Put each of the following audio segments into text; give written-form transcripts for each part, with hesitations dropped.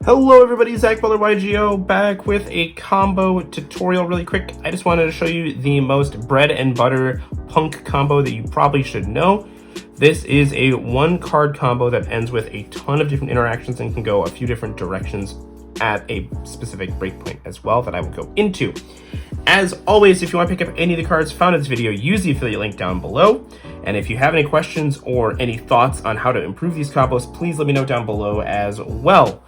Hello everybody, Zach Butler YGO back with a combo tutorial really quick. I just wanted to show you the most bread and butter punk combo that you probably should know. This is a one card combo that ends with a ton of different interactions and can go a few different directions at a specific breakpoint as well that I will go into. As always, if you want to pick up any of the cards found in this video, use the affiliate link down below. And if you have any questions or any thoughts on how to improve these combos, please let me know down below as well.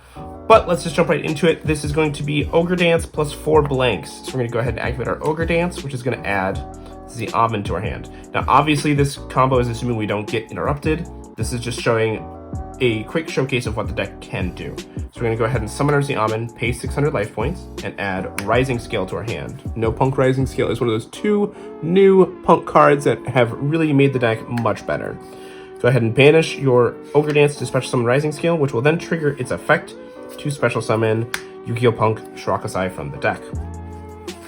But let's just jump right into it. This is going to be Ogre Dance plus 4 blanks. So we're going to go ahead and activate our Ogre Dance, which is going to add the almond to our hand. Now, obviously, this combo is assuming we don't get interrupted. This is just showing a quick showcase of what the deck can do. So we're going to go ahead and summon our almond, pay 600 life points, and add Rising Scale to our hand. No Punk Rising Scale is one of those two new Punk cards that have really made the deck much better. Go ahead and banish your Ogre Dance to special summon Rising Scale, which will then trigger its effect to special summon Yu-Gi-Oh! Punk Shirakusai from the deck.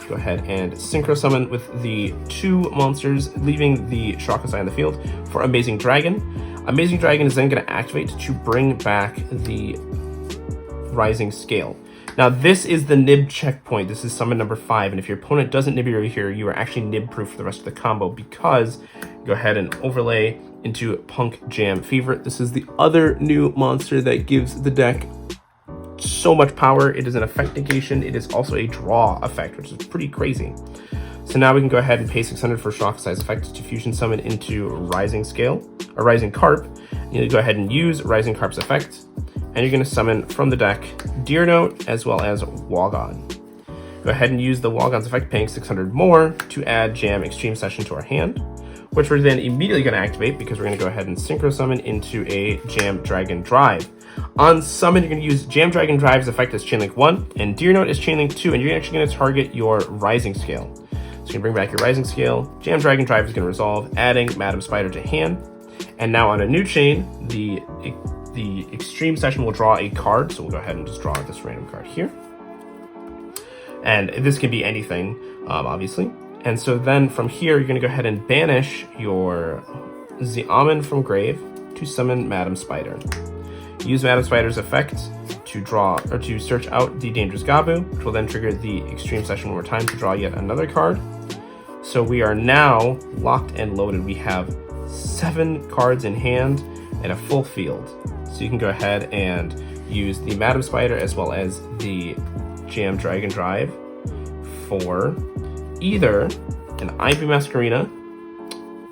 Go ahead and synchro summon with the two monsters, leaving the Shirakusai in the field for Amazing Dragon. Amazing Dragon is then going to activate to bring back the Rising Scale. Now this is the nib checkpoint. This is summon number 5, and if your opponent doesn't nib you here, you are actually nib proof for the rest of the combo, because go ahead and overlay into Punk Jam Fever. This is the other new monster that gives the deck so much power. It is an effect negation. It is also a draw effect, which is pretty crazy. So now we can go ahead and pay 600 for Shirakusai's effect to fusion summon into Rising Scale, or Rising Carp. You need to go ahead and use Rising Carp's effect, and you're going to summon from the deck Deer Note as well as Wogon. Go ahead and use the Wogon's effect, paying 600 more to add Jam Extreme Session to our hand, which we're then immediately going to activate because we're going to go ahead and synchro summon into a Jam Dragon Drive. On summon, you're going to use Jam Dragon Drive's effect as Chainlink 1, and Deer Note is Chainlink 2, and you're actually going to target your Rising Scale. So you're going to bring back your Rising Scale. Jam Dragon Drive is going to resolve, adding Madam Spider to hand. And now on a new chain, the Extreme Session will draw a card, so we'll go ahead and just draw this random card here. And this can be anything, obviously. And so then from here, you're going to go ahead and banish your Almond from grave to summon Madam Spider. Use Madam Spider's effect to draw, or to search out the Dangerous Gabu, which will then trigger the Extreme Session one more time to draw yet another card. So we are now locked and loaded. We have 7 cards in hand and a full field. So you can go ahead and use the Madam Spider as well as the Jam Dragon Drive for either an IP Masquerena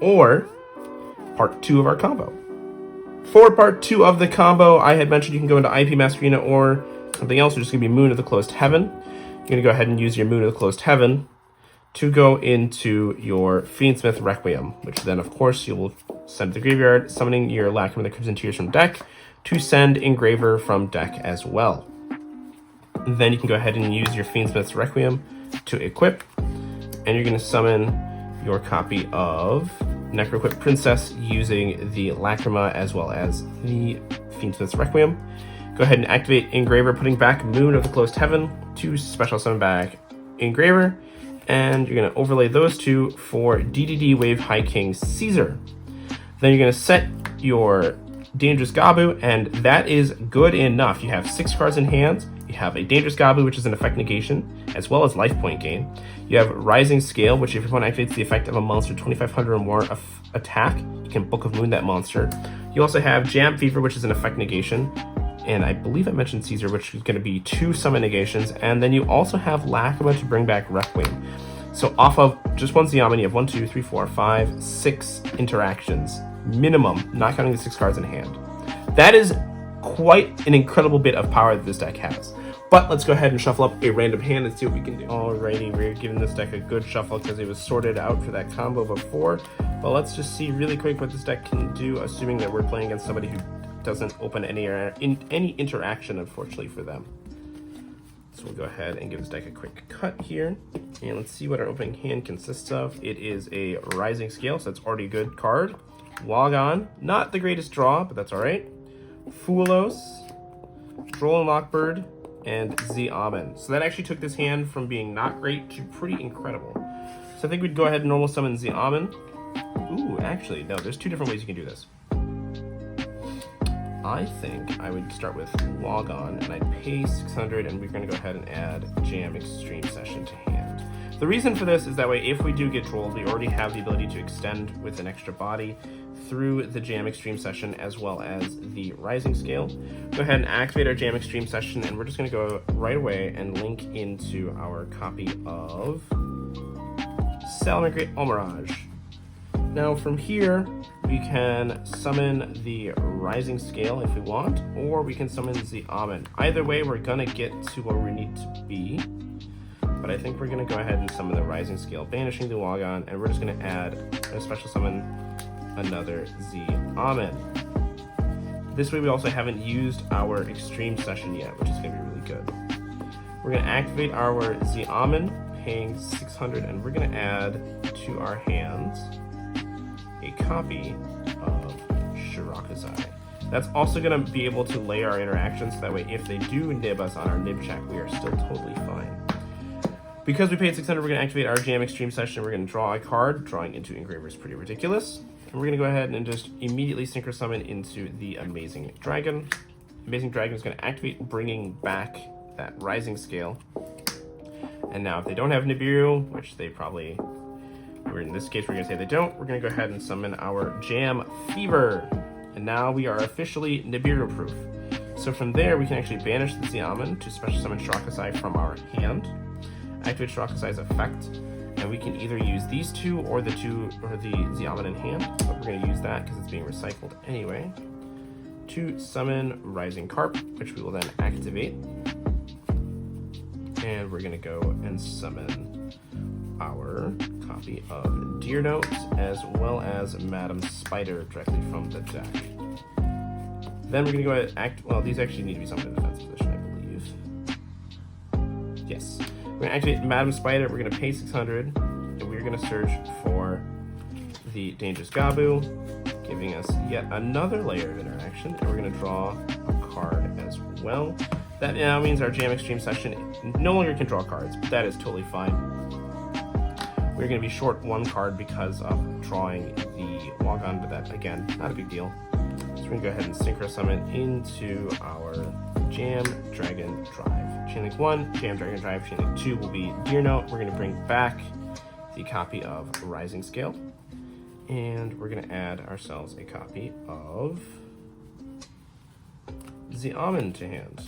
or part 2 of our combo. For part 2 of the combo, I had mentioned you can go into IP Masquerena or something else, which is going to be Moon of the Closed Heaven. You're going to go ahead and use your Moon of the Closed Heaven to go into your Fiendsmith Requiem, which then, of course, you will send to the graveyard, summoning your Lacrima the Crimson Tears from deck to send Engraver from deck as well. Then you can go ahead and use your Fiendsmith's Requiem to equip, and you're going to summon your copy of Necroquip Princess using the Lacrima as well as the Fiendsmith's Requiem. Go ahead and activate Engraver, putting back Moon of the Closed Heaven to special summon back Engraver, and you're going to overlay those two for DDD Wave High King Caesar. Then you're going to set your Dangerous Gabu, and that is good enough. You have 6 cards in hand. You have a Dangerous Gabu, which is an effect negation, as well as life point gain. You have Rising Scale, which if your opponent activates the effect of a monster 2500 or more attack, you can Book of Moon that monster. You also have Jam Fever, which is an effect negation, and I believe I mentioned Caesar, which is going to be 2 summon negations, and then you also have Lacrima to bring back Requiem. So off of just one Xiamen, you have 1, 2, 3, 4, 5, 6 interactions, minimum, not counting the 6 cards in hand. That is quite an incredible bit of power that this deck has. But let's go ahead and shuffle up a random hand and see what we can do. Alrighty, we're giving this deck a good shuffle because it was sorted out for that combo before. But let's just see really quick what this deck can do, assuming that we're playing against somebody who doesn't open any interaction, unfortunately, for them. So we'll go ahead and give this deck a quick cut here. And let's see what our opening hand consists of. It is a Rising Scale, so that's already a good card. Wogon, not the greatest draw, but that's alright. Fulos, Droll and Lockbird, and Almond. So that actually took this hand from being not great to pretty incredible. So I think we'd go ahead and normal summon Almond. Ooh, actually, no, there's 2 different ways you can do this. I think I would start with log on, and I'd pay 600, and we're going to go ahead and add Jam Extreme Session to hand. The reason for this is that way if we do get trolled, we already have the ability to extend with an extra body through the Jam Extreme Session as well as the Rising Scale. Go ahead and activate our Jam Extreme Session, and we're just going to go right away and link into our copy of Salamangreat Almirage. Now from here, we can summon the Rising Scale if we want, or we can summon the Almond. Either way, we're gonna get to where we need to be, but I think we're gonna go ahead and summon the Rising Scale, banishing the Wagon, and we're just gonna add a special summon another Z Almond. This way we also haven't used our Extreme Session yet, which is gonna be really good. We're gonna activate our Z Almond, paying 600, and we're gonna add to our hands a copy of Shirakazai. That's also going to be able to layer our interactions, so that way if they do nib us on our nib check, we are still totally fine. Because we paid 600, we're going to activate our Jam Extreme Session. We're going to draw a card. Drawing into Engraver is pretty ridiculous. And we're going to go ahead and just immediately Synchro Summon into the Amazing Dragon. Amazing Dragon is going to activate, bringing back that Rising Scale. And now if they don't have Nibiru, which they probably... in this case, we're going to say they don't. We're going to go ahead and summon our Jam Fever. And now we are officially Nibiru proof. So from there, we can actually banish the Z Almond to special summon Shirakazai from our hand. Activate Shirakazai's effect. And we can either use these two or the Z Almond in hand. But we're going to use that because it's being recycled anyway. To summon Rising Carp, which we will then activate. And we're going to go and summon our copy of Deer Note as well as Madam Spider directly from the deck. Then we're going to go ahead and act. Well, these actually need to be summoned in defense position, I believe. Yes. We're going to activate Madam Spider. We're going to pay 600, and we're going to search for the Dangerous Gabu, giving us yet another layer of interaction, and we're going to draw a card as well. That now means our Jam Extreme Session no longer can draw cards, but that is totally fine. We're going to be short one card because of drawing the Wagon, but that, again, not a big deal. So we're going to go ahead and Synchro Summon into our Jam Dragon Drive. Chain Link 1, Jam Dragon Drive. Chain Link 2 will be Deer Note. We're going to bring back the copy of Rising Scale. And we're going to add ourselves a copy of the Almond to hand.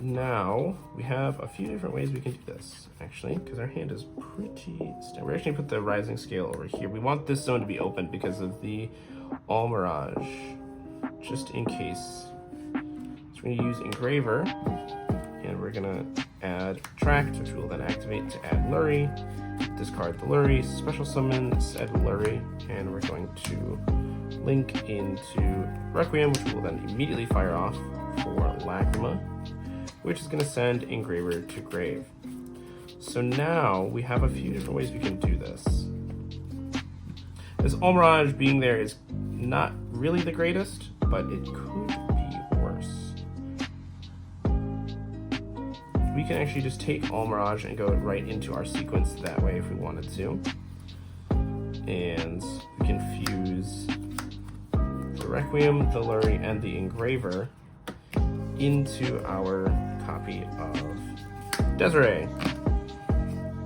Now, we have a few different ways we can do this, actually, because our hand is pretty... We're actually going to put the Rising Scale over here. We want this zone to be open because of the Almirage, just in case. So we're going to use Engraver, and we're going to add Tract, which we'll then activate to add Lurry, discard the Lurry, special summon said Lurry, and we're going to link into Requiem, which we will then immediately fire off for Lacrima, which is going to send Engraver to grave. So now we have a few different ways we can do this. This Almirage being there is not really the greatest, but it could be worse. We can actually just take Almirage and go right into our sequence that way if we wanted to. And we can fuse the Requiem, the Lurry, and the Engraver into our copy of Desiree.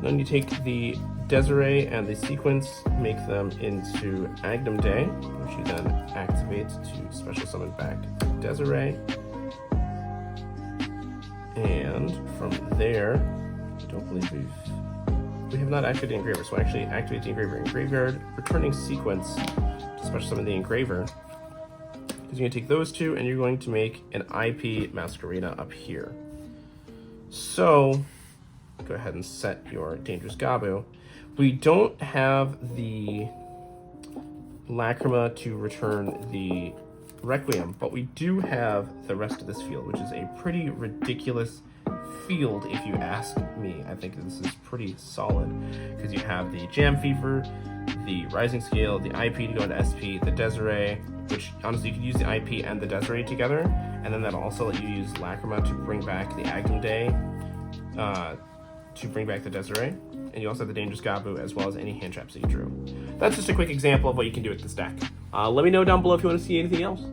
Then you take the Desiree and the sequence, make them into Agnum Day, which you then activate to special summon back Desiree. And from there, I don't believe we have not activated the Engraver, so actually activate the Engraver in Graveyard, returning sequence to special summon the Engraver. Because you're going to take those two and you're going to make an IP Masquerena up here. So, go ahead and set your Dangerous Gabu. We don't have the Lacrima to return the Requiem, but we do have the rest of this field, which is a pretty ridiculous field if you ask me. I think this is pretty solid because you have the Jam Fever, the Rising Scale, the IP to go into SP, the Desiree, which honestly you could use the IP and the Desiree together, and then that'll also let you use Lacrima to bring back the Agnum Day, to bring back the Desiree, and you also have the Dangerous Gabu as well as any hand traps that you drew. That's just a quick example of what you can do with this deck. Let me know down below if you want to see anything else.